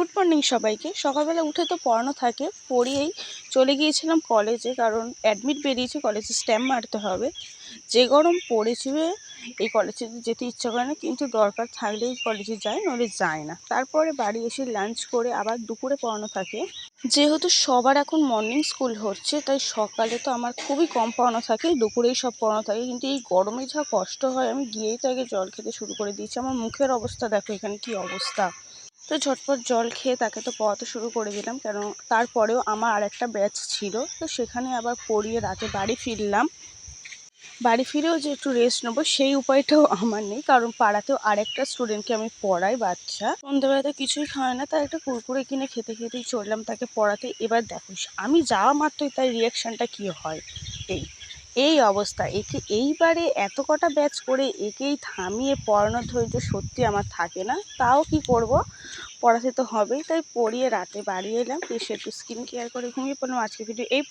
Good morning সবাইকে। সকালবেলা উঠে তো পড়ানো থাকে, পড়িয়েই চলে গিয়েছিলাম কলেজে, কারণ অ্যাডমিট বেরিয়েছে, কলেজে স্ট্যাম্প মারতে হবে। যে গরম পড়েছে, এই কলেজে যেতে ইচ্ছা করে না, কিন্তু দরকার থাকলেই কলেজে যায়, নইলে যায় না। তারপরে বাড়ি এসে লাঞ্চ করে আবার দুপুরে পড়ানো থাকে। যেহেতু সবার এখন মর্নিং স্কুল হচ্ছে, তাই সকালে তো আমার খুবই কম পড়ানো থাকে, দুপুরেই সব পড়ানো থাকে। কিন্তু এই গরমে যা কষ্ট হয়, আমি গিয়েই তো আগে জল খেতে শুরু করে দিয়েছি। আমার মুখের অবস্থা দেখো, এখানে কি অবস্থা। তো ঝটপট জল খেয়ে তাকে তো পড়াতে শুরু করে দিলাম, কেন তারপরেও আমার আরেকটা ব্যাচ ছিল, তো সেখানে আবার পড়িয়ে রাতে বাড়ি ফিরলাম। বাড়ি ফিরেও যে একটু রেস্ট নেবো সেই উপায়টাও আমার নেই, কারণ পাড়াতেও আরেকটা স্টুডেন্টকে আমি পড়াই, বাচ্চা। সন্ধ্যেবেলাতে কিছুই খায় না, তাই একটা কুরকুরে কিনে খেতে খেতেই চললাম তাকে পড়াতে। এবার দেখো, আমি যাওয়া মাত্রই তার রিয়াকশানটা কী হয়। এই এই অবস্থা। একে এইবারে এত কটা ব্যাচ করে একেই থামিয়ে পড়ানোর ধৈর্য সত্যি আমার থাকে না। তাও কি করব, পড়াতে তো হবেই। তাই পড়িয়ে রাতে বাড়ি এলাম, এসে একটু স্কিন কেয়ার করে ঘুমিয়ে পড়লাম। আজকে ভিডিও এই